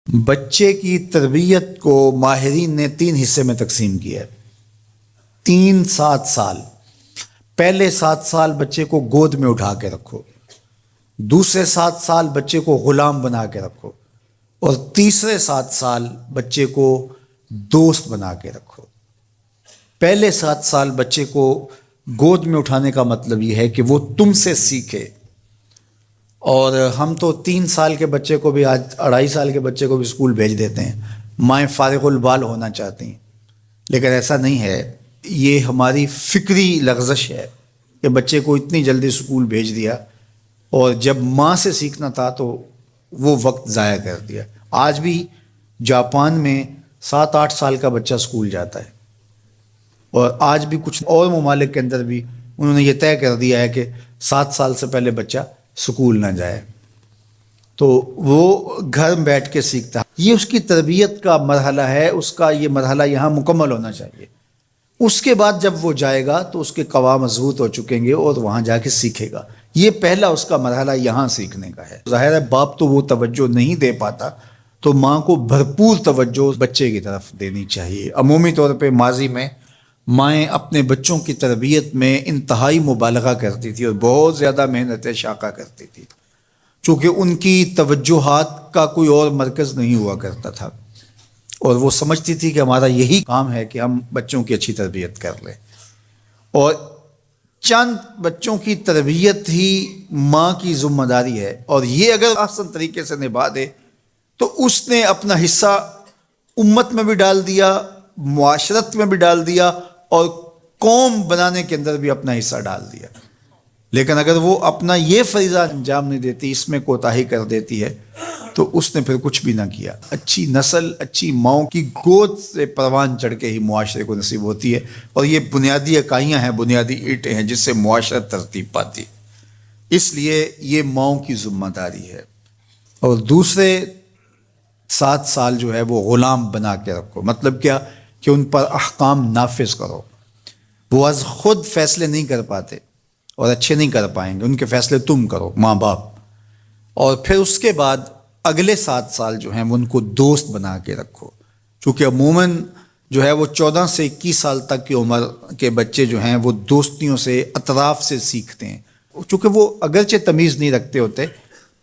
بچے کی تربیت کو ماہرین نے 3 حصے میں تقسیم کیا ہے۔ 3-7 سال۔ پہلے 7 سال بچے کو گود میں اٹھا کے رکھو، دوسرے 7 سال بچے کو غلام بنا کے رکھو، اور تیسرے 7 سال بچے کو دوست بنا کے رکھو۔ پہلے 7 سال بچے کو گود میں اٹھانے کا مطلب یہ ہے کہ وہ تم سے سیکھے، اور ہم تو 3 سال کے بچے کو بھی، آج 2.5 سال کے بچے کو بھی اسکول بھیج دیتے ہیں، مائیں فارغ البال ہونا چاہتی ہیں، لیکن ایسا نہیں ہے۔ یہ ہماری فکری لغزش ہے کہ بچے کو اتنی جلدی اسکول بھیج دیا، اور جب ماں سے سیکھنا تھا تو وہ وقت ضائع کر دیا۔ آج بھی جاپان میں 7-8 سال کا بچہ اسکول جاتا ہے، اور آج بھی کچھ اور ممالک کے اندر بھی انہوں نے یہ طے کر دیا ہے کہ 7 سال سے پہلے بچہ سکول نہ جائے، تو وہ گھر میں بیٹھ کے سیکھتا ہے۔ یہ اس کی تربیت کا مرحلہ ہے، اس کا یہ مرحلہ یہاں مکمل ہونا چاہیے۔ اس کے بعد جب وہ جائے گا تو اس کے قواعد مضبوط ہو چکیں گے اور وہاں جا کے سیکھے گا۔ یہ پہلا اس کا مرحلہ یہاں سیکھنے کا ہے۔ ظاہر ہے باپ تو وہ توجہ نہیں دے پاتا، تو ماں کو بھرپور توجہ بچے کی طرف دینی چاہیے۔ عمومی طور پہ ماضی میں مائیں اپنے بچوں کی تربیت میں انتہائی مبالغہ کرتی تھی اور بہت زیادہ محنت شاقہ کرتی تھی، چونکہ ان کی توجہات کا کوئی اور مرکز نہیں ہوا کرتا تھا، اور وہ سمجھتی تھی کہ ہمارا یہی کام ہے کہ ہم بچوں کی اچھی تربیت کر لیں، اور چند بچوں کی تربیت ہی ماں کی ذمہ داری ہے، اور یہ اگر احسن طریقے سے نبھا دے تو اس نے اپنا حصہ امت میں بھی ڈال دیا، معاشرت میں بھی ڈال دیا، اور قوم بنانے کے اندر بھی اپنا حصہ ڈال دیا۔ لیکن اگر وہ اپنا یہ فریضہ انجام نہیں دیتی، اس میں کوتاہی کر دیتی ہے، تو اس نے پھر کچھ بھی نہ کیا۔ اچھی نسل اچھی ماؤں کی گود سے پروان چڑھ کے ہی معاشرے کو نصیب ہوتی ہے، اور یہ بنیادی اکائیاں ہیں، بنیادی اینٹیں ہیں جس سے معاشرت ترتیب پاتی ہے۔ اس لیے یہ ماؤں کی ذمہ داری ہے۔ اور دوسرے 7 سال جو ہے وہ غلام بنا کے رکھو۔ مطلب کیا؟ کہ ان پر احکام نافذ کرو۔ وہ از خود فیصلے نہیں کر پاتے اور اچھے نہیں کر پائیں گے، ان کے فیصلے تم کرو، ماں باپ۔ اور پھر اس کے بعد اگلے 7 سال جو ہیں وہ ان کو دوست بنا کے رکھو، چونکہ عموماً جو ہے وہ 14 سے 21 سال تک کی عمر کے بچے جو ہیں وہ دوستیوں سے، اطراف سے سیکھتے ہیں، چونکہ وہ اگرچہ تمیز نہیں رکھتے ہوتے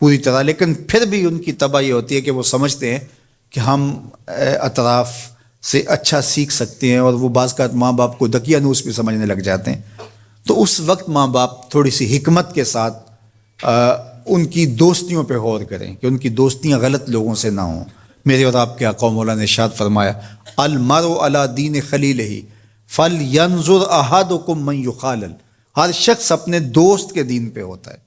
پوری طرح، لیکن پھر بھی ان کی طبع یہ ہوتی ہے کہ وہ سمجھتے ہیں کہ ہم اطراف سے اچھا سیکھ سکتے ہیں، اور وہ بعض کا ماں باپ کو دقیانوس بھی سمجھنے لگ جاتے ہیں۔ تو اس وقت ماں باپ تھوڑی سی حکمت کے ساتھ ان کی دوستیوں پہ غور کریں کہ ان کی دوستیاں غلط لوگوں سے نہ ہوں۔ میرے اور آپ کے آقا مولا نے ارشاد فرمایا، المرء علی دین خلیلہ فلینظر احدکم من یخالل۔ ہر شخص اپنے دوست کے دین پہ ہوتا ہے،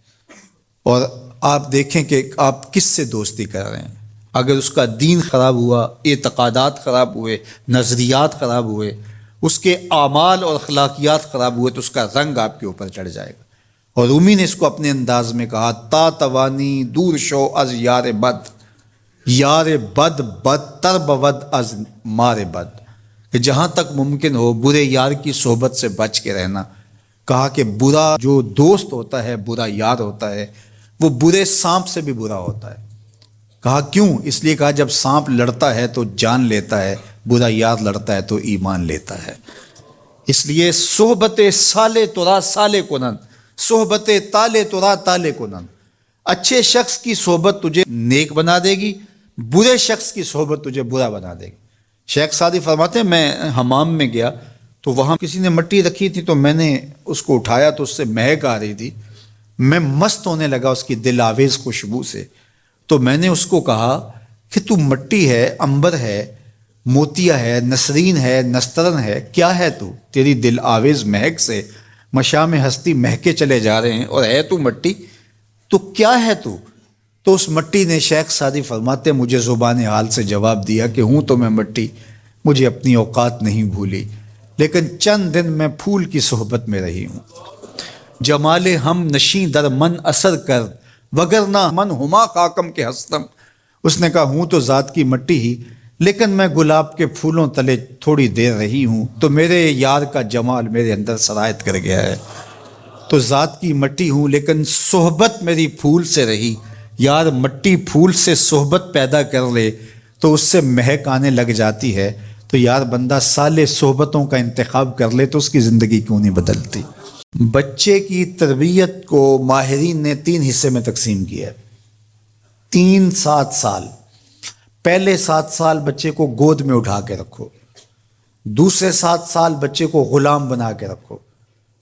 اور آپ دیکھیں کہ آپ کس سے دوستی کر رہے ہیں۔ اگر اس کا دین خراب ہوا، اعتقادات خراب ہوئے، نظریات خراب ہوئے، اس کے اعمال اور اخلاقیات خراب ہوئے، تو اس کا رنگ آپ کے اوپر چڑھ جائے گا۔ اور رومی نے اس کو اپنے انداز میں کہا، تا توانی دور شو از یار بد، یار بد بدتر بود از مار بد، کہ جہاں تک ممکن ہو برے یار کی صحبت سے بچ کے رہنا۔ کہا کہ برا جو دوست ہوتا ہے، برا یار ہوتا ہے، وہ برے سانپ سے بھی برا ہوتا ہے۔ کہا کیوں؟ اس لیے کہا جب سانپ لڑتا ہے تو جان لیتا ہے، برا یار لڑتا ہے تو ایمان لیتا ہے۔ اس لیے صحبت سالے ترا سالے کنن، صحبت تالے ترا تالے کنن۔ اچھے شخص کی صحبت تجھے نیک بنا دے گی، برے شخص کی صحبت تجھے برا بنا دے گی۔ شیخ سعدی فرماتے ہیں، میں حمام میں گیا تو وہاں کسی نے مٹی رکھی تھی، تو میں نے اس کو اٹھایا تو اس سے مہک آ رہی تھی، میں مست ہونے لگا اس کی دل آویز خوشبو سے۔ تو میں نے اس کو کہا کہ تو مٹی ہے، عنبر ہے، موتیا ہے، نسرین ہے، نسترن ہے، کیا ہے تو؟ تیری دل آویز مہک سے مشام ہستی مہکے چلے جا رہے ہیں، اور ہے تو مٹی، تو کیا ہے تو؟ تو اس مٹی نے، شیخ سعدی فرماتے، مجھے زبان حال سے جواب دیا کہ ہوں تو میں مٹی، مجھے اپنی اوقات نہیں بھولی، لیکن چند دن میں پھول کی صحبت میں رہی ہوں۔ جمال ہم نشیں در من اثر کر، وگرنہ من ہما خاکم کے ہستم۔ اس نے کہا ہوں تو ذات کی مٹی ہی، لیکن میں گلاب کے پھولوں تلے تھوڑی دیر رہی ہوں تو میرے یار کا جمال میرے اندر سرایت کر گیا ہے۔ تو ذات کی مٹی ہوں لیکن صحبت میری پھول سے رہی۔ یار مٹی پھول سے صحبت پیدا کر لے تو اس سے مہک آنے لگ جاتی ہے، تو یار بندہ صالح صحبتوں کا انتخاب کر لے تو اس کی زندگی کیوں نہیں بدلتی۔ بچے کی تربیت کو ماہرین نے 3 حصے میں تقسیم کیا ہے۔ 3-7 سال، پہلے 7 سال بچے کو گود میں اٹھا کے رکھو، دوسرے 7 سال بچے کو غلام بنا کے رکھو،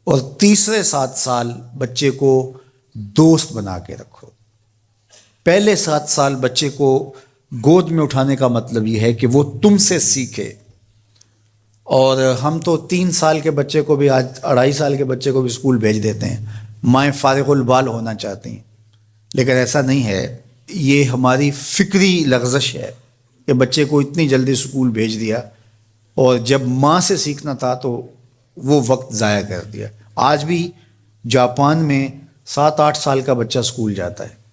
اور تیسرے 7 سال بچے کو دوست بنا کے رکھو۔ پہلے 7 سال بچے کو گود میں اٹھانے کا مطلب یہ ہے کہ وہ تم سے سیکھے، اور ہم تو 3 سال کے بچے کو بھی، آج 2.5 سال کے بچے کو بھی اسکول بھیج دیتے ہیں، مائیں فارغ البال ہونا چاہتی ہیں، لیکن ایسا نہیں ہے۔ یہ ہماری فکری لغزش ہے کہ بچے کو اتنی جلدی اسکول بھیج دیا، اور جب ماں سے سیکھنا تھا تو وہ وقت ضائع کر دیا۔ آج بھی جاپان میں 7-8 سال کا بچہ اسکول جاتا ہے،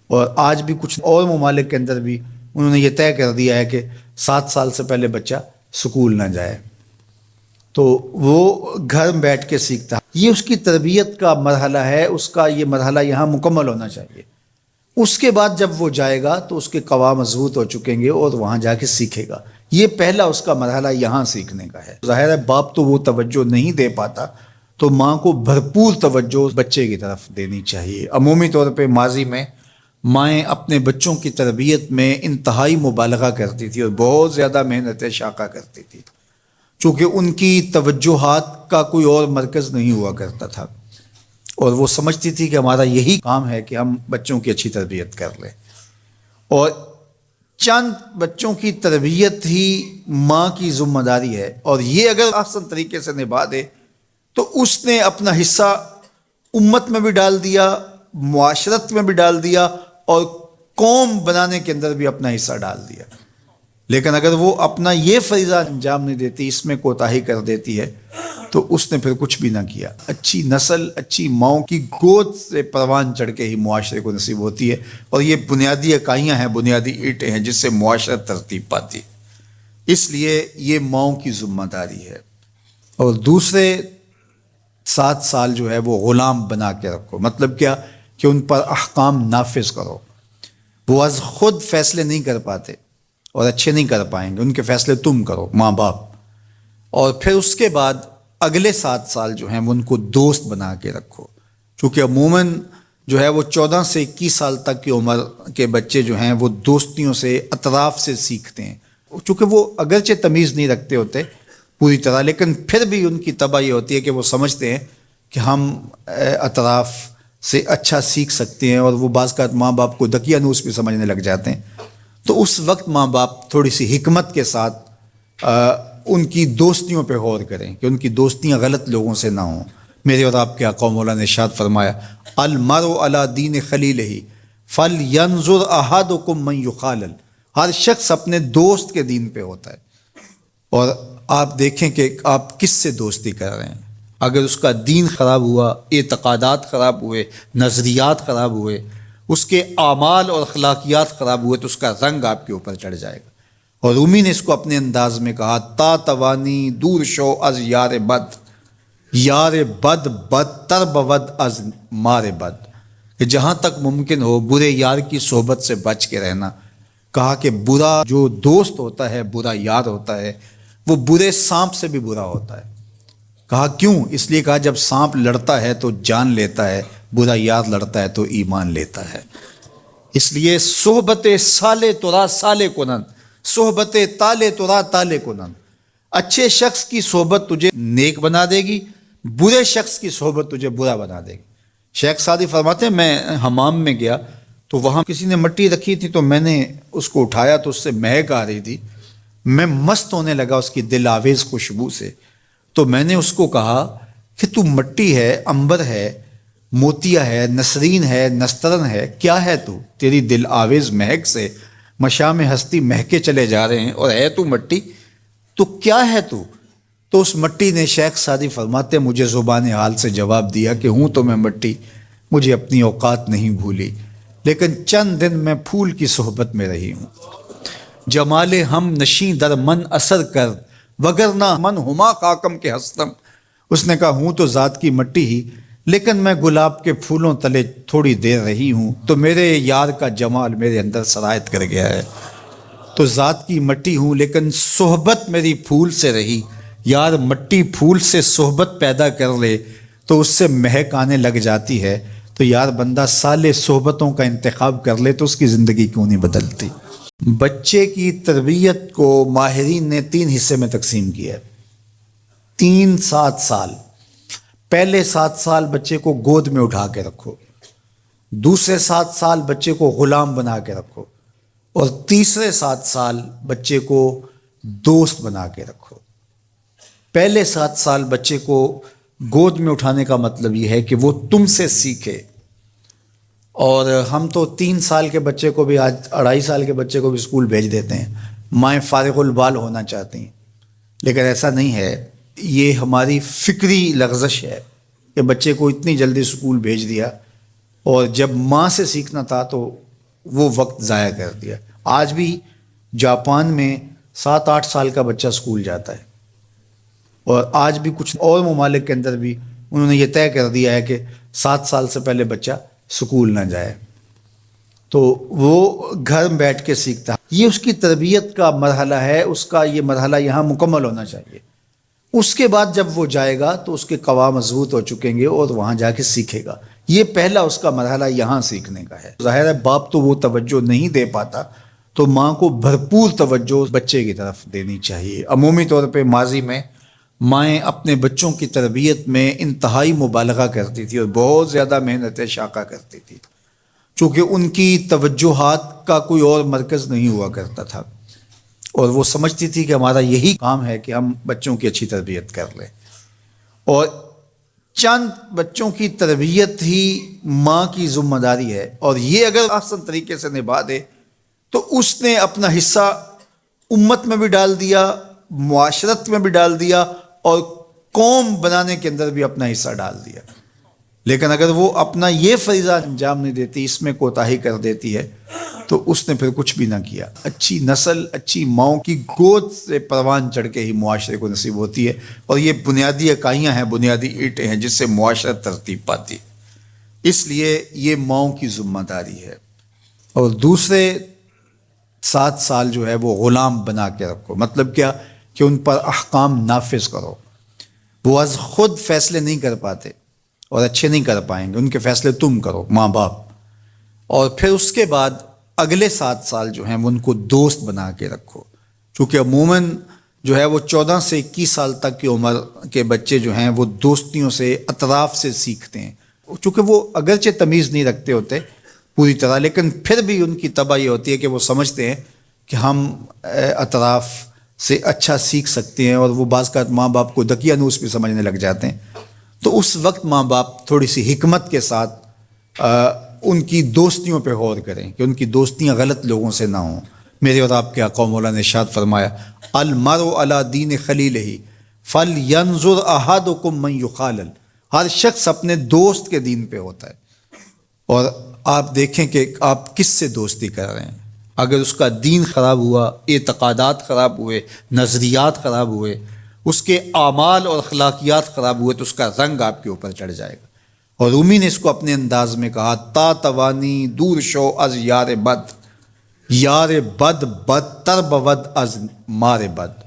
اور آج بھی کچھ اور ممالک کے اندر بھی انہوں نے یہ طے کر دیا ہے کہ 7 سال سے پہلے بچہ اسکول نہ جائے، تو وہ گھر میں بیٹھ کے سیکھتا ہے۔ یہ اس کی تربیت کا مرحلہ ہے، اس کا یہ مرحلہ یہاں مکمل ہونا چاہیے۔ اس کے بعد جب وہ جائے گا تو اس کے قواعد مضبوط ہو چکیں گے اور وہاں جا کے سیکھے گا۔ یہ پہلا اس کا مرحلہ یہاں سیکھنے کا ہے۔ ظاہر ہے باپ تو وہ توجہ نہیں دے پاتا، تو ماں کو بھرپور توجہ بچے کی طرف دینی چاہیے۔ عمومی طور پہ ماضی میں مائیں اپنے بچوں کی تربیت میں انتہائی مبالغہ کرتی تھی اور بہت زیادہ محنت شاقہ کرتی تھی، چونکہ ان کی توجہات کا کوئی اور مرکز نہیں ہوا کرتا تھا، اور وہ سمجھتی تھی کہ ہمارا یہی کام ہے کہ ہم بچوں کی اچھی تربیت کر لیں، اور چند بچوں کی تربیت ہی ماں کی ذمہ داری ہے، اور یہ اگر احسن طریقے سے نبھا دے تو اس نے اپنا حصہ امت میں بھی ڈال دیا، معاشرت میں بھی ڈال دیا، اور قوم بنانے کے اندر بھی اپنا حصہ ڈال دیا۔ لیکن اگر وہ اپنا یہ فریضہ انجام نہیں دیتی، اس میں کوتاہی کر دیتی ہے، تو اس نے پھر کچھ بھی نہ کیا۔ اچھی نسل اچھی ماؤں کی گود سے پروان چڑھ کے ہی معاشرے کو نصیب ہوتی ہے، اور یہ بنیادی اکائیاں ہیں، بنیادی اینٹیں ہیں جس سے معاشرت ترتیب پاتی ہے۔ اس لیے یہ ماؤں کی ذمہ داری ہے۔ اور دوسرے 7 سال جو ہے وہ غلام بنا کے رکھو، مطلب کیا کہ ان پر احکام نافذ کرو۔ وہ از خود فیصلے نہیں کر پاتے اور اچھے نہیں کر پائیں گے، ان کے فیصلے تم کرو، ماں باپ۔ اور پھر اس کے بعد اگلے 7 سال جو ہیں وہ ان کو دوست بنا کے رکھو، چونکہ عموماً جو ہے وہ 14 سے 21 سال تک کی عمر کے بچے جو ہیں وہ دوستیوں سے، اطراف سے سیکھتے ہیں، چونکہ وہ اگرچہ تمیز نہیں رکھتے ہوتے پوری طرح، لیکن پھر بھی ان کی طبع یہ ہوتی ہے کہ وہ سمجھتے ہیں کہ ہم اطراف سے اچھا سیکھ سکتے ہیں، اور وہ بعض کا ماں باپ کو دقیانوس بھی سمجھنے لگ جاتے ہیں۔ تو اس وقت ماں باپ تھوڑی سی حکمت کے ساتھ ان کی دوستیوں پہ غور کریں کہ ان کی دوستیاں غلط لوگوں سے نہ ہوں۔ میرے اور آپ کے آقا مولا نے ارشاد فرمایا، المرء علی دین خلیلہ فلینظر احدکم من یخالل، ہر شخص اپنے دوست کے دین پہ ہوتا ہے، اور آپ دیکھیں کہ آپ کس سے دوستی کر رہے ہیں۔ اگر اس کا دین خراب ہوا، اعتقادات خراب ہوئے، نظریات خراب ہوئے، اس کے اعمال اور اخلاقیات خراب ہوئے، تو اس کا رنگ آپ کے اوپر چڑھ جائے گا۔ اور رومی نے اس کو اپنے انداز میں کہا، تا توانی دور شو از یار بد، یار بد بدتر بود از مار بد، کہ جہاں تک ممکن ہو برے یار کی صحبت سے بچ کے رہنا۔ کہا کہ برا جو دوست ہوتا ہے، برا یار ہوتا ہے، وہ برے سانپ سے بھی برا ہوتا ہے۔ کہا کیوں؟ اس لیے کہا جب سانپ لڑتا ہے تو جان لیتا ہے، برا یار لڑتا ہے تو ایمان لیتا ہے۔ اس لیے صحبت صالح ترا صالح کنن، صحبت تالے ترا تالے کنن۔ اچھے شخص کی صحبت تجھے نیک بنا دے گی، برے شخص کی صحبت تجھے برا بنا دے گی۔ شیخ سعدی فرماتے ہیں میں حمام میں گیا تو وہاں کسی نے مٹی رکھی تھی، تو میں نے اس کو اٹھایا تو اس سے مہک آ رہی تھی، میں مست ہونے لگا اس کی دل آویز خوشبو سے۔ تو میں نے اس کو کہا کہ تو مٹی ہے، عنبر ہے، موتیا ہے، نسرین ہے، نسترن ہے، کیا ہے تو؟ تیری دل آویز مہک سے مشام ہستی مہکے چلے جا رہے ہیں، اور ہے تو مٹی، تو کیا ہے تو؟ تو اس مٹی نے، شیخ سعدی فرماتے مجھے زبان حال سے جواب دیا کہ ہوں تو میں مٹی، مجھے اپنی اوقات نہیں بھولی، لیکن چند دن میں پھول کی صحبت میں رہی ہوں۔ جمال ہم نشیں در من اثر کر، وگرنہ من ہما خاکم کے ہستم۔ اس نے کہا ہوں تو ذات کی مٹی ہی، لیکن میں گلاب کے پھولوں تلے تھوڑی دیر رہی ہوں تو میرے یار کا جمال میرے اندر سرایت کر گیا ہے۔ تو ذات کی مٹی ہوں لیکن صحبت میری پھول سے رہی. یار مٹی پھول سے صحبت پیدا کر لے تو اس سے مہک آنے لگ جاتی ہے. تو یار بندہ صالح صحبتوں کا انتخاب کر لے تو اس کی زندگی کیوں نہیں بدلتی. بچے کی تربیت کو ماہرین نے 3 حصے میں تقسیم کیا ہے. 3-7 سال. پہلے 7 سال بچے کو گود میں اٹھا کے رکھو. دوسرے 7 سال بچے کو غلام بنا کے رکھو. اور تیسرے 7 سال بچے کو دوست بنا کے رکھو. پہلے 7 سال بچے کو گود میں اٹھانے کا مطلب یہ ہے کہ وہ تم سے سیکھے. اور ہم تو 3 سال کے بچے کو بھی، آج 2.5 سال کے بچے کو بھی اسکول بھیج دیتے ہیں. مائیں فارغ البال ہونا چاہتی ہیں، لیکن ایسا نہیں ہے. یہ ہماری فکری لغزش ہے کہ بچے کو اتنی جلدی اسکول بھیج دیا اور جب ماں سے سیکھنا تھا تو وہ وقت ضائع کر دیا. آج بھی جاپان میں 7-8 سال کا بچہ اسکول جاتا ہے، اور آج بھی کچھ اور ممالک کے اندر بھی انہوں نے یہ طے کر دیا ہے کہ 7 سال سے پہلے بچہ اسکول نہ جائے. تو وہ گھر میں بیٹھ کے سیکھتا ہے. یہ اس کی تربیت کا مرحلہ ہے، اس کا یہ مرحلہ یہاں مکمل ہونا چاہیے. اس کے بعد جب وہ جائے گا تو اس کے قوا مضبوط ہو چکیں گے اور وہاں جا کے سیکھے گا. یہ پہلا اس کا مرحلہ یہاں سیکھنے کا ہے. ظاہر ہے باپ تو وہ توجہ نہیں دے پاتا، تو ماں کو بھرپور توجہ بچے کی طرف دینی چاہیے. عمومی طور پہ ماضی میں مائیں اپنے بچوں کی تربیت میں انتہائی مبالغہ کرتی تھی اور بہت زیادہ محنت شاقہ کرتی تھی، چونکہ ان کی توجہات کا کوئی اور مرکز نہیں ہوا کرتا تھا، اور وہ سمجھتی تھی کہ ہمارا یہی کام ہے کہ ہم بچوں کی اچھی تربیت کر لیں. اور چند بچوں کی تربیت ہی ماں کی ذمہ داری ہے، اور یہ اگر احسن طریقے سے نبھا دے تو اس نے اپنا حصہ امت میں بھی ڈال دیا، معاشرت میں بھی ڈال دیا، اور قوم بنانے کے اندر بھی اپنا حصہ ڈال دیا. لیکن اگر وہ اپنا یہ فریضہ انجام نہیں دیتی، اس میں کوتاہی کر دیتی ہے، تو اس نے پھر کچھ بھی نہ کیا. اچھی نسل اچھی ماؤں کی گود سے پروان چڑھ کے ہی معاشرے کو نصیب ہوتی ہے، اور یہ بنیادی اکائیاں ہیں، بنیادی اینٹیں ہیں جس سے معاشرت ترتیب پاتی ہے. اس لیے یہ ماؤں کی ذمہ داری ہے. اور دوسرے 7 سال جو ہے وہ غلام بنا کے رکھو. مطلب کیا؟ کہ ان پر احکام نافذ کرو. وہ از خود فیصلے نہیں کر پاتے اور اچھے نہیں کر پائیں گے، ان کے فیصلے تم کرو، ماں باپ. اور پھر اس کے بعد اگلے 7 سال جو ہیں وہ ان کو دوست بنا کے رکھو. چونکہ عموماً جو ہے وہ 14 سے 21 سال تک کی عمر کے بچے جو ہیں وہ دوستیوں سے، اطراف سے سیکھتے ہیں. چونکہ وہ اگرچہ تمیز نہیں رکھتے ہوتے پوری طرح، لیکن پھر بھی ان کی طبع یہ ہوتی ہے کہ وہ سمجھتے ہیں کہ ہم اطراف سے اچھا سیکھ سکتے ہیں، اور وہ بعض کا ماں باپ کو دقیانوس بھی سمجھنے لگ جاتے ہیں. تو اس وقت ماں باپ تھوڑی سی حکمت کے ساتھ ان کی دوستیوں پہ غور کریں کہ ان کی دوستیاں غلط لوگوں سے نہ ہوں. میرے اور آپ کے آقا مولا نے ارشاد فرمایا، المرء علی دین خلیلہ فلینظر احدکم من یخالل. ہر شخص اپنے دوست کے دین پہ ہوتا ہے. اور آپ دیکھیں کہ آپ کس سے دوستی کر رہے ہیں. اگر اس کا دین خراب ہوا، اعتقادات خراب ہوئے، نظریات خراب ہوئے، اس کے اعمال اور اخلاقیات خراب ہوئے، تو اس کا رنگ آپ کے اوپر چڑھ جائے گا. اور رومی نے اس کو اپنے انداز میں کہا، تا توانی دور شو از یار بد، یار بد بدتر بود از مار بد.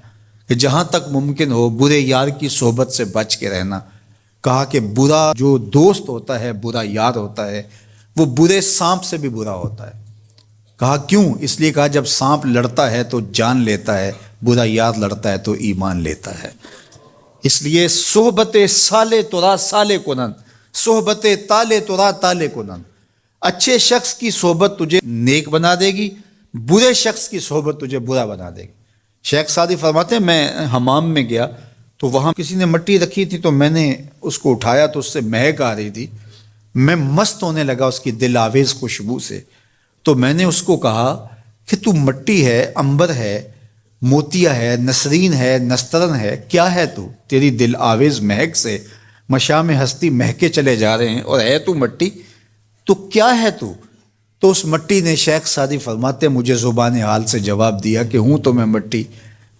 کہ جہاں تک ممکن ہو برے یار کی صحبت سے بچ کے رہنا. کہا کہ برا جو دوست ہوتا ہے، برا یار ہوتا ہے، وہ برے سانپ سے بھی برا ہوتا ہے. کہا کیوں؟ اس لیے کہا جب سانپ لڑتا ہے تو جان لیتا ہے، برا یار لڑتا ہے تو ایمان لیتا ہے. اس لیے صحبت سالے ترا سالے کنن، صحبت تالے ترا تالے کنن. اچھے شخص کی صحبت تجھے نیک بنا دے گی، برے شخص کی صحبت تجھے برا بنا دے گی. شیخ سعدی فرماتے ہیں میں حمام میں گیا تو وہاں کسی نے مٹی رکھی تھی، تو میں نے اس کو اٹھایا تو اس سے مہک آ رہی تھی. میں مست ہونے لگا اس کی دل آویز خوشبو سے. تو میں نے اس کو کہا کہ تو مٹی ہے، عنبر ہے، موتیا ہے، نسرین ہے، نسترن ہے، کیا ہے تو؟ تیری دل آویز مہک سے مشام ہستی مہکے چلے جا رہے ہیں، اور ہے تو مٹی، تو کیا ہے تو؟ تو اس مٹی نے، شیخ سعدی فرماتے مجھے زبان حال سے جواب دیا کہ ہوں تو میں مٹی،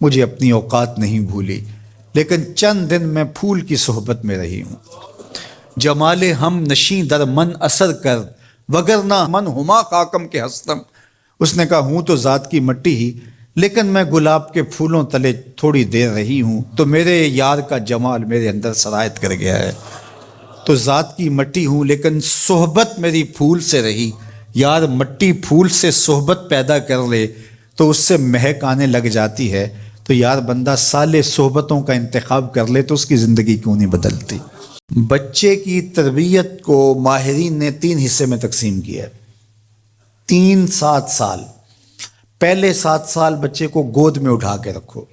مجھے اپنی اوقات نہیں بھولی، لیکن چند دن میں پھول کی صحبت میں رہی ہوں. جمال ہم نشیں در من اثر کر، وگرنہ من ہما خاکم کے ہستم. اس نے کہا ہوں تو ذات کی مٹی ہی، لیکن میں گلاب کے پھولوں تلے تھوڑی دیر رہی ہوں تو میرے یار کا جمال میرے اندر سرایت کر گیا ہے. تو ذات کی مٹی ہوں لیکن صحبت میری پھول سے رہی. یار مٹی پھول سے صحبت پیدا کر لے تو اس سے مہک آنے لگ جاتی ہے. تو یار بندہ صالح صحبتوں کا انتخاب کر لے تو اس کی زندگی کیوں نہیں بدلتی. بچے کی تربیت کو ماہرین نے 3 حصے میں تقسیم کیا ہے. 7 سال. پہلے 7 سال بچے کو گود میں اٹھا کے رکھو.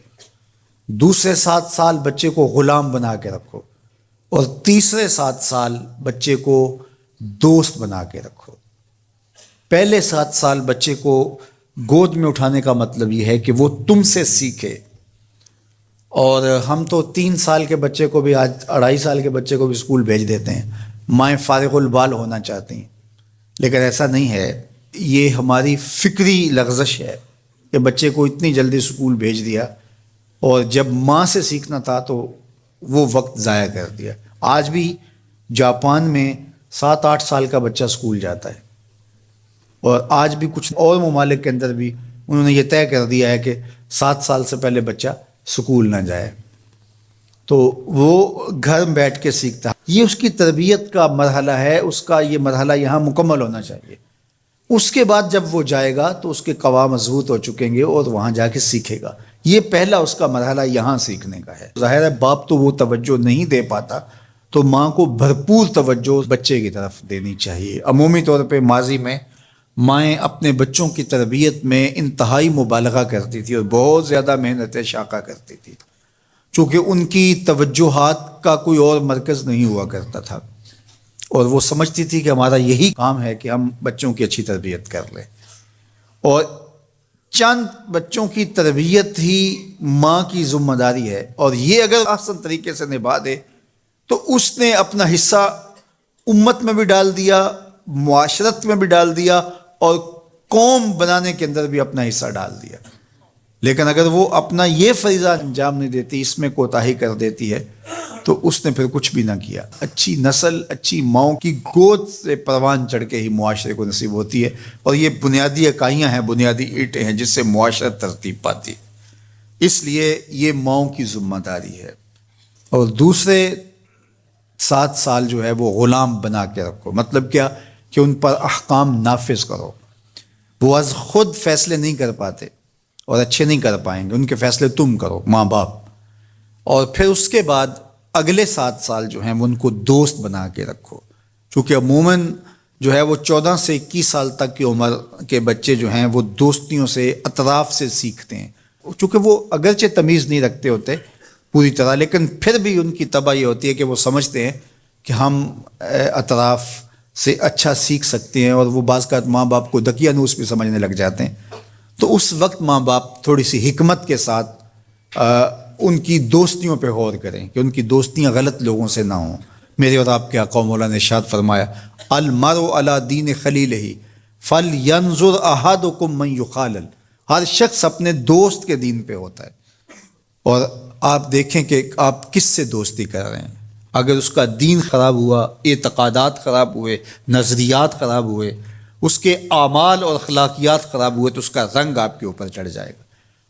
دوسرے 7 سال بچے کو غلام بنا کے رکھو. اور تیسرے 7 سال بچے کو دوست بنا کے رکھو. پہلے 7 سال بچے کو گود میں اٹھانے کا مطلب یہ ہے کہ وہ تم سے سیکھے. اور ہم تو 3 سال کے بچے کو بھی آج 2.5 سال کے بچے کو بھی اسکول بھیج دیتے ہیں. مائیں فارغ البال ہونا چاہتی ہیں لیکن ایسا نہیں ہے. یہ ہماری فکری لغزش ہے کہ بچے کو اتنی جلدی اسکول بھیج دیا اور جب ماں سے سیکھنا تھا تو وہ وقت ضائع کر دیا. آج بھی جاپان میں 7-8 سال کا بچہ اسکول جاتا ہے اور آج بھی کچھ اور ممالک کے اندر بھی انہوں نے یہ طے کر دیا ہے کہ 7 سال سے پہلے بچہ اسکول نہ جائے. تو وہ گھر میں بیٹھ کے سیکھتا ہے. یہ اس کی تربیت کا مرحلہ ہے. اس کا یہ مرحلہ یہاں مکمل ہونا چاہیے. اس کے بعد جب وہ جائے گا تو اس کے قواعد مضبوط ہو چکیں گے اور وہاں جا کے سیکھے گا. یہ پہلا اس کا مرحلہ یہاں سیکھنے کا ہے. ظاہر ہے باپ تو وہ توجہ نہیں دے پاتا تو ماں کو بھرپور توجہ بچے کی طرف دینی چاہیے. عمومی طور پہ ماضی میں مائیں اپنے بچوں کی تربیت میں انتہائی مبالغہ کرتی تھی اور بہت زیادہ محنت شاقہ کرتی تھی چونکہ ان کی توجہات کا کوئی اور مرکز نہیں ہوا کرتا تھا اور وہ سمجھتی تھی کہ ہمارا یہی کام ہے کہ ہم بچوں کی اچھی تربیت کر لیں. اور چند بچوں کی تربیت ہی ماں کی ذمہ داری ہے اور یہ اگر احسن طریقے سے نبھا دے تو اس نے اپنا حصہ امت میں بھی ڈال دیا, معاشرت میں بھی ڈال دیا اور قوم بنانے کے اندر بھی اپنا حصہ ڈال دیا. لیکن اگر وہ اپنا یہ فریضہ انجام نہیں دیتی, اس میں کوتاہی کر دیتی ہے تو اس نے پھر کچھ بھی نہ کیا. اچھی نسل اچھی ماؤں کی گود سے پروان چڑھ کے ہی معاشرے کو نصیب ہوتی ہے اور یہ بنیادی اکائیاں ہیں, بنیادی اینٹیں ہیں جس سے معاشرت ترتیب پاتی ہے. اس لیے یہ ماؤں کی ذمہ داری ہے. اور دوسرے 7 سال جو ہے وہ غلام بنا کے رکھو. مطلب کیا کہ ان پر احکام نافذ کرو. وہ از خود فیصلے نہیں کر پاتے اور اچھے نہیں کر پائیں گے, ان کے فیصلے تم کرو ماں باپ. اور پھر اس کے بعد اگلے 7 سال جو ہیں وہ ان کو دوست بنا کے رکھو. چونکہ عموماً جو ہے وہ 14 سے 21 سال تک کی عمر کے بچے جو ہیں وہ دوستیوں سے, اطراف سے سیکھتے ہیں. چونکہ وہ اگرچہ تمیز نہیں رکھتے ہوتے پوری طرح لیکن پھر بھی ان کی طبع یہ ہوتی ہے کہ وہ سمجھتے ہیں کہ ہم اطراف سے اچھا سیکھ سکتے ہیں اور وہ بعض کا ماں باپ کو دقیانوس بھی سمجھنے لگ جاتے ہیں. تو اس وقت ماں باپ تھوڑی سی حکمت کے ساتھ ان کی دوستیوں پہ غور کریں کہ ان کی دوستیاں غلط لوگوں سے نہ ہوں. میرے اور آپ کے آقا مولا نے ارشاد فرمایا المرء علی دین خلیلہ فلینظر احدکم من یخالل. ہر شخص اپنے دوست کے دین پہ ہوتا ہے اور آپ دیکھیں کہ آپ کس سے دوستی کر رہے ہیں. اگر اس کا دین خراب ہوا, اعتقادات خراب ہوئے, نظریات خراب ہوئے, اس کے اعمال اور اخلاقیات خراب ہوئے تو اس کا رنگ آپ کے اوپر چڑھ جائے گا.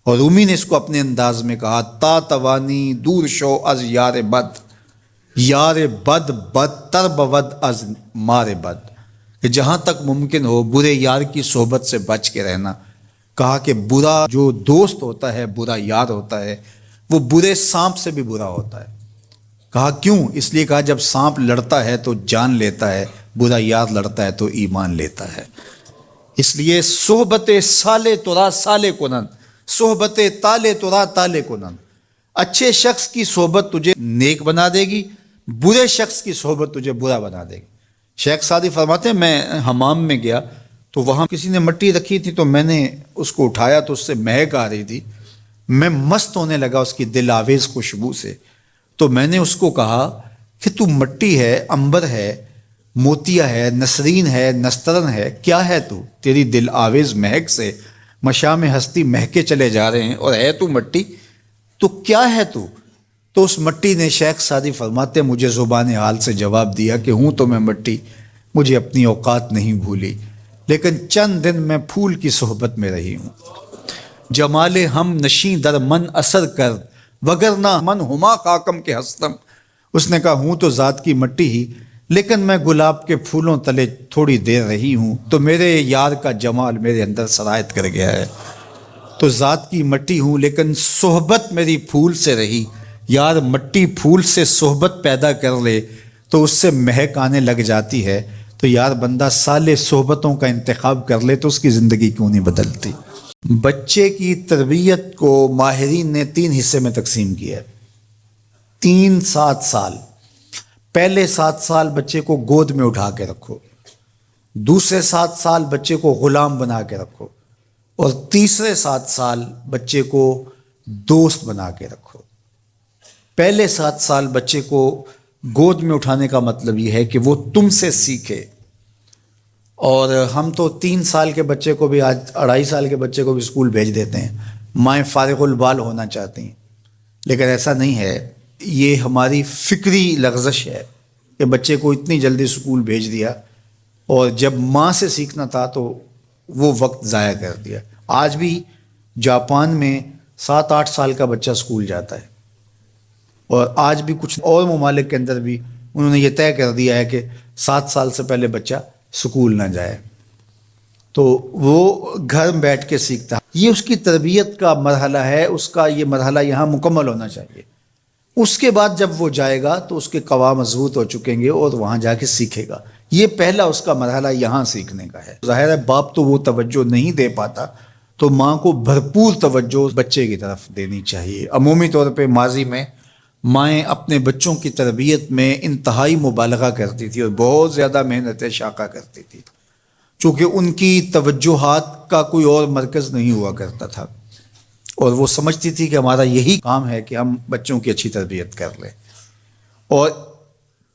اور رومی نے اس کو اپنے انداز میں کہا تا توانی دور شو از یار بد, یار بد بدتر بود از مار بد. کہ جہاں تک ممکن ہو برے یار کی صحبت سے بچ کے رہنا. کہا کہ برا جو دوست ہوتا ہے, برا یار ہوتا ہے, وہ برے سانپ سے بھی برا ہوتا ہے. کہا کیوں؟ اس لیے کہا جب سانپ لڑتا ہے تو جان لیتا ہے, برا یار لڑتا ہے تو ایمان لیتا ہے. اس لیے صحبت سالے ترا سالے کنن, صحبت تالے ترا تالے کنن. اچھے شخص کی صحبت تجھے نیک بنا دے گی, برے شخص کی صحبت تجھے برا بنا دے گی. شیخ سعدی فرماتے ہیں میں حمام میں گیا تو وہاں کسی نے مٹی رکھی تھی تو میں نے اس کو اٹھایا تو اس سے مہک آ رہی تھی. میں مست ہونے لگا اس کی دل آویز خوشبو سے. تو میں نے اس کو کہا کہ تو مٹی ہے, عنبر ہے, موتیا ہے, نسرین ہے, نسترن ہے, کیا ہے تو؟ تیری دل آویز مہک سے مشام ہستی مہکے چلے جا رہے ہیں اور ہے تو مٹی, تو کیا ہے تو؟ تو اس مٹی نے, شیخ سعدی فرماتے مجھے زبان حال سے جواب دیا کہ ہوں تو میں مٹی, مجھے اپنی اوقات نہیں بھولی, لیکن چند دن میں پھول کی صحبت میں رہی ہوں. جمال ہم نشیں در من اثر کر، وگرنہ من ہما خاکم کے ہستم۔ اس نے کہا ہوں تو ذات کی مٹی ہی، لیکن میں گلاب کے پھولوں تلے تھوڑی دیر رہی ہوں تو میرے یار کا جمال میرے اندر سرایت کر گیا ہے۔ تو ذات کی مٹی ہوں لیکن صحبت میری پھول سے رہی۔ یار مٹی پھول سے صحبت پیدا کر لے تو اس سے مہک آنے لگ جاتی ہے، تو یار بندہ سالے صحبتوں کا انتخاب کر لے تو اس کی زندگی کیوں نہیں بدلتی۔ بچے کی تربیت کو ماہرین نے 3 حصے میں تقسیم کیا ہے۔ 7 سال۔ پہلے 7 سال بچے کو گود میں اٹھا کے رکھو، دوسرے 7 سال بچے کو غلام بنا کے رکھو، اور تیسرے 7 سال بچے کو دوست بنا کے رکھو۔ پہلے 7 سال بچے کو گود میں اٹھانے کا مطلب یہ ہے کہ وہ تم سے سیکھے، اور ہم تو 3 سال کے بچے کو بھی، آج 2.5 سال کے بچے کو بھی اسکول بھیج دیتے ہیں، مائیں فارغ البال ہونا چاہتی ہیں، لیکن ایسا نہیں ہے۔ یہ ہماری فکری لغزش ہے کہ بچے کو اتنی جلدی اسکول بھیج دیا، اور جب ماں سے سیکھنا تھا تو وہ وقت ضائع کر دیا۔ آج بھی جاپان میں 7-8 سال کا بچہ اسکول جاتا ہے، اور آج بھی کچھ اور ممالک کے اندر بھی انہوں نے یہ طے کر دیا ہے کہ 7 سال سے پہلے بچہ اسکول نہ جائے، تو وہ گھر میں بیٹھ کے سیکھتا ہے۔ یہ اس کی تربیت کا مرحلہ ہے، اس کا یہ مرحلہ یہاں مکمل ہونا چاہیے۔ اس کے بعد جب وہ جائے گا تو اس کے قواعد مضبوط ہو چکیں گے اور وہاں جا کے سیکھے گا۔ یہ پہلا اس کا مرحلہ یہاں سیکھنے کا ہے۔ ظاہر ہے باپ تو وہ توجہ نہیں دے پاتا، تو ماں کو بھرپور توجہ بچے کی طرف دینی چاہیے۔ عمومی طور پہ ماضی میں مائیں اپنے بچوں کی تربیت میں انتہائی مبالغہ کرتی تھی اور بہت زیادہ محنت شاقہ کرتی تھی، چونکہ ان کی توجہات کا کوئی اور مرکز نہیں ہوا کرتا تھا، اور وہ سمجھتی تھی کہ ہمارا یہی کام ہے کہ ہم بچوں کی اچھی تربیت کر لیں، اور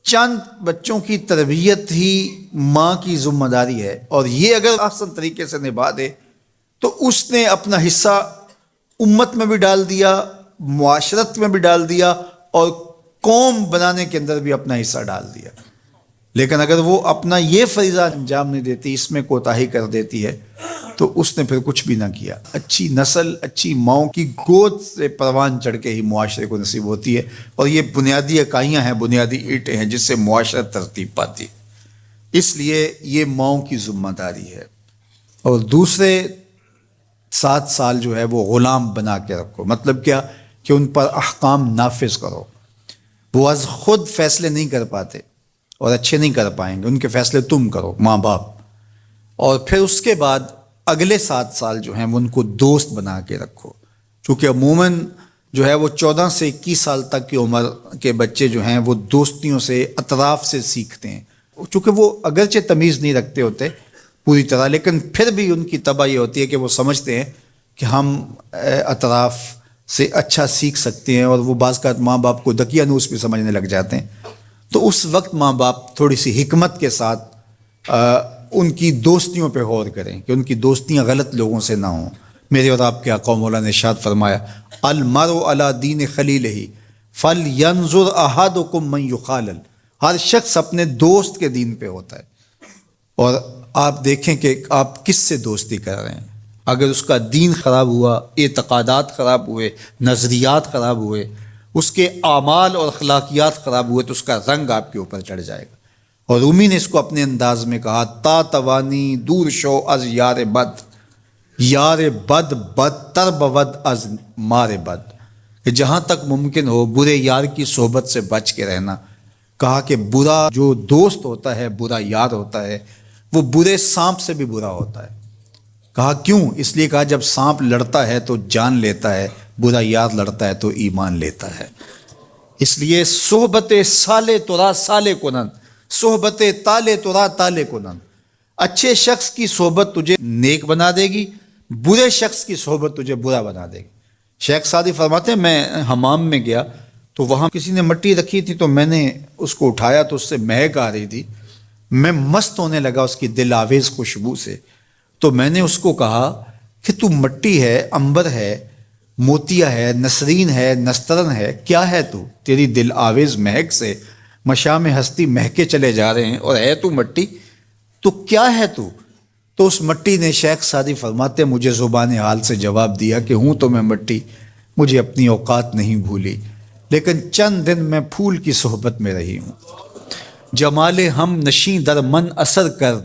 چند بچوں کی تربیت ہی ماں کی ذمہ داری ہے، اور یہ اگر احسن طریقے سے نبھا دے تو اس نے اپنا حصہ امت میں بھی ڈال دیا، معاشرت میں بھی ڈال دیا، اور قوم بنانے کے اندر بھی اپنا حصہ ڈال دیا۔ لیکن اگر وہ اپنا یہ فریضہ انجام نہیں دیتی، اس میں کوتاہی کر دیتی ہے، تو اس نے پھر کچھ بھی نہ کیا۔ اچھی نسل اچھی ماؤں کی گود سے پروان چڑھ کے ہی معاشرے کو نصیب ہوتی ہے، اور یہ بنیادی اکائیاں ہیں، بنیادی اینٹیں ہیں جس سے معاشرت ترتیب پاتی ہے۔ اس لیے یہ ماؤں کی ذمہ داری ہے۔ اور دوسرے 7 سال جو ہے وہ غلام بنا کے رکھو، مطلب کیا کہ ان پر احکام نافذ کرو۔ وہ از خود فیصلے نہیں کر پاتے اور اچھے نہیں کر پائیں گے، ان کے فیصلے تم کرو، ماں باپ۔ اور پھر اس کے بعد اگلے 7 سال جو ہیں وہ ان کو دوست بنا کے رکھو، چونکہ عموماً جو ہے وہ 14 سے 21 سال تک کی عمر کے بچے جو ہیں وہ دوستیوں سے، اطراف سے سیکھتے ہیں، چونکہ وہ اگرچہ تمیز نہیں رکھتے ہوتے پوری طرح، لیکن پھر بھی ان کی طبع یہ ہوتی ہے کہ وہ سمجھتے ہیں کہ ہم اطراف سے اچھا سیکھ سکتے ہیں، اور وہ بعض کا ماں باپ کو دقیانوس بھی سمجھنے لگ جاتے ہیں۔ تو اس وقت ماں باپ تھوڑی سی حکمت کے ساتھ ان کی دوستیوں پہ غور کریں کہ ان کی دوستیاں غلط لوگوں سے نہ ہوں۔ میرے اور آپ کے آقا مولا نے ارشاد فرمایا، المرء علی دین خلیلہ فلینظر احدکم من یخالل۔ ہر شخص اپنے دوست کے دین پہ ہوتا ہے، اور آپ دیکھیں کہ آپ کس سے دوستی کر رہے ہیں۔ اگر اس کا دین خراب ہوا، اعتقادات خراب ہوئے، نظریات خراب ہوئے، اس کے اعمال اور اخلاقیات خراب ہوئے، تو اس کا رنگ آپ کے اوپر چڑھ جائے گا۔ اور رومی نے اس کو اپنے انداز میں کہا، تا توانی دور شو از یار بد، یار بد بدتر بود از مار بد، کہ جہاں تک ممکن ہو برے یار کی صحبت سے بچ کے رہنا۔ کہا کہ برا جو دوست ہوتا ہے، برا یار ہوتا ہے، وہ برے سانپ سے بھی برا ہوتا ہے۔ کہا کیوں؟ اس لیے کہا جب سانپ لڑتا ہے تو جان لیتا ہے، برا یار لڑتا ہے تو ایمان لیتا ہے۔ اس لیے صحبت سالے ترا سالے کنن، صحبت تالے ترا تالے کنن۔ اچھے شخص کی صحبت تجھے نیک بنا دے گی، برے شخص کی صحبت تجھے برا بنا دے گی۔ شیخ سعدی فرماتے ہیں میں حمام میں گیا تو وہاں کسی نے مٹی رکھی تھی، تو میں نے اس کو اٹھایا تو اس سے مہک آ رہی تھی، میں مست ہونے لگا اس کی دل آویز خوشبو سے۔ تو میں نے اس کو کہا کہ تو مٹی ہے، عنبر ہے، موتیا ہے، نسرین ہے، نسترن ہے، کیا ہے تو؟ تیری دل آویز مہک سے مشام ہستی مہکے چلے جا رہے ہیں، اور ہے تو مٹی، تو کیا ہے تو؟ تو اس مٹی نے، شیخ سعدی فرماتے، مجھے زبان حال سے جواب دیا کہ ہوں تو میں مٹی، مجھے اپنی اوقات نہیں بھولی، لیکن چند دن میں پھول کی صحبت میں رہی ہوں۔ جمال ہم نشیں در من اثر کر،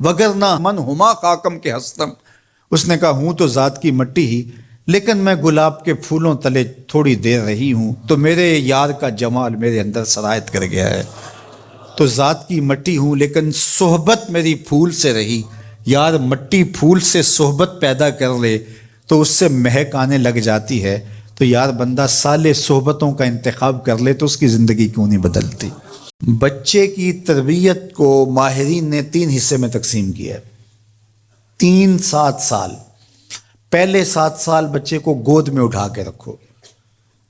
وگرنہ من ہما خاکم کے ہستم۔ اس نے کہا ہوں تو ذات کی مٹی ہی، لیکن میں گلاب کے پھولوں تلے تھوڑی دیر رہی ہوں تو میرے یار کا جمال میرے اندر سرایت کر گیا ہے۔ تو ذات کی مٹی ہوں لیکن صحبت میری پھول سے رہی۔ یار مٹی پھول سے صحبت پیدا کر لے تو اس سے مہک آنے لگ جاتی ہے، تو یار بندہ صالح صحبتوں کا انتخاب کر لے تو اس کی زندگی کیوں نہیں بدلتی۔ بچے کی تربیت کو ماہرین نے 3 حصے میں تقسیم کیا ہے۔ 7 سال، پہلے 7 سال بچے کو گود میں اٹھا کے رکھو،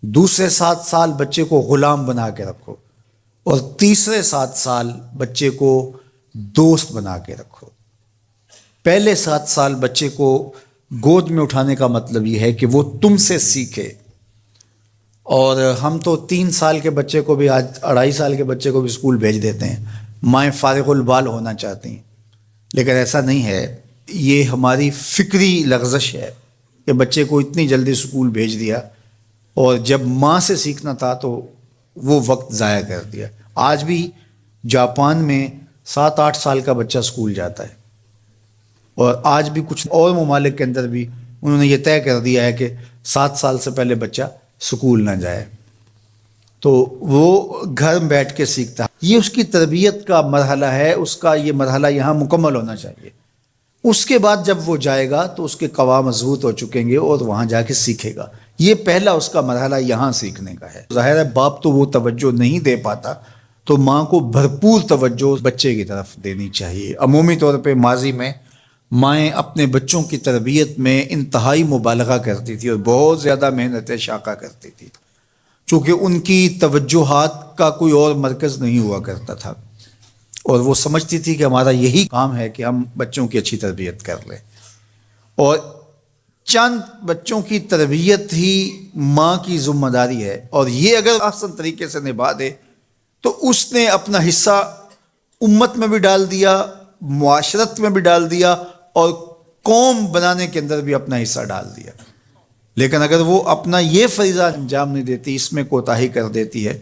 دوسرے 7 سال بچے کو غلام بنا کے رکھو، اور تیسرے 7 سال بچے کو دوست بنا کے رکھو۔ پہلے 7 سال بچے کو گود میں اٹھانے کا مطلب یہ ہے کہ وہ تم سے سیکھے، اور ہم تو 3 سال کے بچے کو بھی، آج 2.5 سال کے بچے کو بھی اسکول بھیج دیتے ہیں، مائیں فارغ البال ہونا چاہتی ہیں، لیکن ایسا نہیں ہے۔ یہ ہماری فکری لغزش ہے کہ بچے کو اتنی جلدی اسکول بھیج دیا، اور جب ماں سے سیکھنا تھا تو وہ وقت ضائع کر دیا۔ آج بھی جاپان میں 7-8 سال کا بچہ اسکول جاتا ہے، اور آج بھی کچھ اور ممالک کے اندر بھی انہوں نے یہ طے کر دیا ہے کہ 7 سال سے پہلے بچہ اسکول نہ جائے، تو وہ گھر میں بیٹھ کے سیکھتا ہے۔ یہ اس کی تربیت کا مرحلہ ہے، اس کا یہ مرحلہ یہاں مکمل ہونا چاہیے۔ اس کے بعد جب وہ جائے گا تو اس کے قوا مضبوط ہو چکیں گے اور وہاں جا کے سیکھے گا۔ یہ پہلا اس کا مرحلہ یہاں سیکھنے کا ہے۔ ظاہر ہے باپ تو وہ توجہ نہیں دے پاتا، تو ماں کو بھرپور توجہ بچے کی طرف دینی چاہیے۔ عمومی طور پہ ماضی میں مائیں اپنے بچوں کی تربیت میں انتہائی مبالغہ کرتی تھی اور بہت زیادہ محنت شاقہ کرتی تھی، چونکہ ان کی توجہات کا کوئی اور مرکز نہیں ہوا کرتا تھا، اور وہ سمجھتی تھی کہ ہمارا یہی کام ہے کہ ہم بچوں کی اچھی تربیت کر لیں، اور چند بچوں کی تربیت ہی ماں کی ذمہ داری ہے، اور یہ اگر احسن طریقے سے نبھا دے تو اس نے اپنا حصہ امت میں بھی ڈال دیا، معاشرت میں بھی ڈال دیا، اور قوم بنانے کے اندر بھی اپنا حصہ ڈال دیا۔ لیکن اگر وہ اپنا یہ فریضہ انجام نہیں دیتی، اس میں کوتاہی کر دیتی ہے،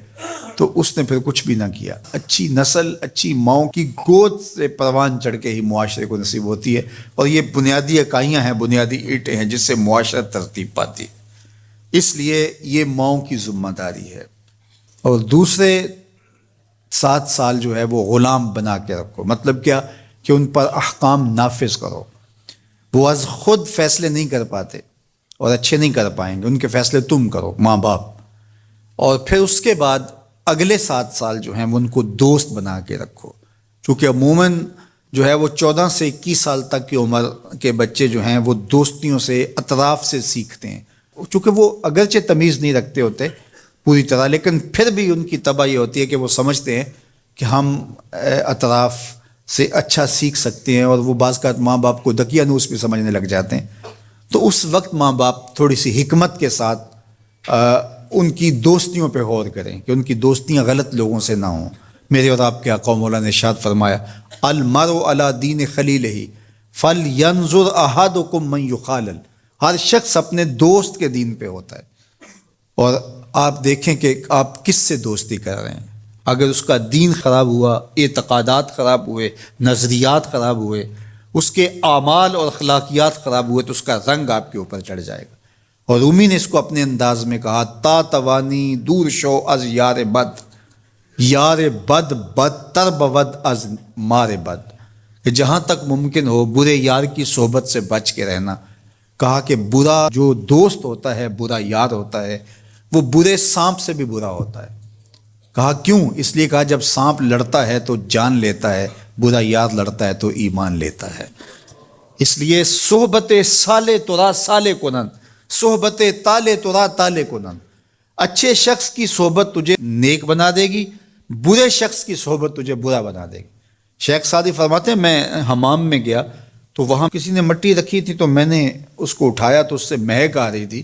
تو اس نے پھر کچھ بھی نہ کیا۔ اچھی نسل اچھی ماؤں کی گود سے پروان چڑھ کے ہی معاشرے کو نصیب ہوتی ہے، اور یہ بنیادی اکائیاں ہیں، بنیادی اینٹیں ہیں جس سے معاشرت ترتیب پاتی ہے۔ اس لیے یہ ماؤں کی ذمہ داری ہے۔ اور دوسرے 7 سال جو ہے وہ غلام بنا کے رکھو۔ مطلب کیا؟ کہ ان پر احکام نافذ کرو۔ وہ از خود فیصلے نہیں کر پاتے اور اچھے نہیں کر پائیں گے، ان کے فیصلے تم کرو، ماں باپ۔ اور پھر اس کے بعد اگلے 7 سال جو ہیں وہ ان کو دوست بنا کے رکھو، چونکہ عموماً جو ہے وہ 14 سے 21 سال تک کی عمر کے بچے جو ہیں وہ دوستیوں سے، اطراف سے سیکھتے ہیں، چونکہ وہ اگرچہ تمیز نہیں رکھتے ہوتے پوری طرح، لیکن پھر بھی ان کی طبع یہ ہوتی ہے کہ وہ سمجھتے ہیں کہ ہم اطراف سے اچھا سیکھ سکتے ہیں، اور وہ بعض کا ماں باپ کو دقیانوس بھی سمجھنے لگ جاتے ہیں۔ تو اس وقت ماں باپ تھوڑی سی حکمت کے ساتھ ان کی دوستیوں پہ غور کریں کہ ان کی دوستیاں غلط لوگوں سے نہ ہوں۔ میرے اور آپ کے آقا مولا نے ارشاد فرمایا، المرء علی دین خلیلہ فلینظر احدکم من یخالل۔ ہر شخص اپنے دوست کے دین پہ ہوتا ہے، اور آپ دیکھیں کہ آپ کس سے دوستی کر رہے ہیں۔ اگر اس کا دین خراب ہوا، اعتقادات خراب ہوئے، نظریات خراب ہوئے، اس کے اعمال اور اخلاقیات خراب ہوئے، تو اس کا رنگ آپ کے اوپر چڑھ جائے گا۔ اور رومی نے اس کو اپنے انداز میں کہا، تا توانی دور شو از یار بد، یار بد بدتر بود از مار بد، کہ جہاں تک ممکن ہو برے یار کی صحبت سے بچ کے رہنا۔ کہا کہ برا جو دوست ہوتا ہے، برا یار ہوتا ہے، وہ برے سانپ سے بھی برا ہوتا ہے۔ کہا کیوں؟ اس لیے کہا جب سانپ لڑتا ہے تو جان لیتا ہے، برا یار لڑتا ہے تو ایمان لیتا ہے۔ اس لیے صحبت سالے ترا سالے کنن، صحبت تالے ترا تالے کنن۔ اچھے شخص کی صحبت تجھے نیک بنا دے گی، برے شخص کی صحبت تجھے برا بنا دے گی۔ شیخ سعدی فرماتے ہیں میں حمام میں گیا تو وہاں کسی نے مٹی رکھی تھی، تو میں نے اس کو اٹھایا تو اس سے مہک آ رہی تھی،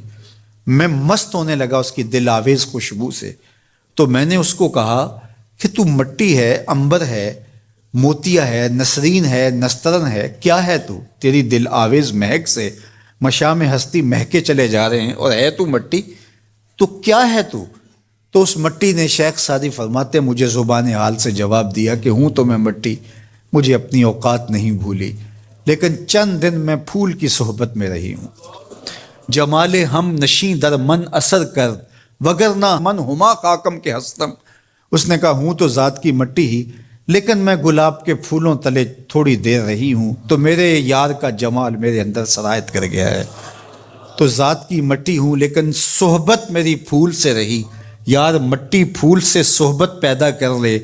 میں مست ہونے لگا اس کی دل آویز خوشبو سے۔ تو میں نے اس کو کہا کہ تو مٹی ہے، عنبر ہے، موتیا ہے، نسرین ہے، نسترن ہے، کیا ہے تو؟ تیری دل آویز مہک سے مشام ہستی مہکے چلے جا رہے ہیں، اور ہے تو مٹی، تو کیا ہے تو؟ تو اس مٹی نے، شیخ سعدی فرماتے مجھے زبان حال سے جواب دیا کہ ہوں تو میں مٹی، مجھے اپنی اوقات نہیں بھولی، لیکن چند دن میں پھول کی صحبت میں رہی ہوں۔ جمال ہم نشیں در من اثر کر، وگرنہ من ہما خاکم کے ہستم۔ اس نے کہا ہوں تو ذات کی مٹی ہی، لیکن میں گلاب کے پھولوں تلے تھوڑی دیر رہی ہوں تو میرے یار کا جمال میرے اندر سرایت کر گیا ہے۔ تو ذات کی مٹی ہوں لیکن صحبت میری پھول سے رہی۔ یار مٹی پھول سے صحبت پیدا کر لے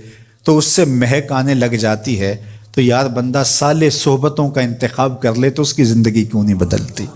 تو اس سے مہک آنے لگ جاتی ہے، تو یار بندہ صالح صحبتوں کا انتخاب کر لے تو اس کی زندگی کیوں نہیں بدلتی؟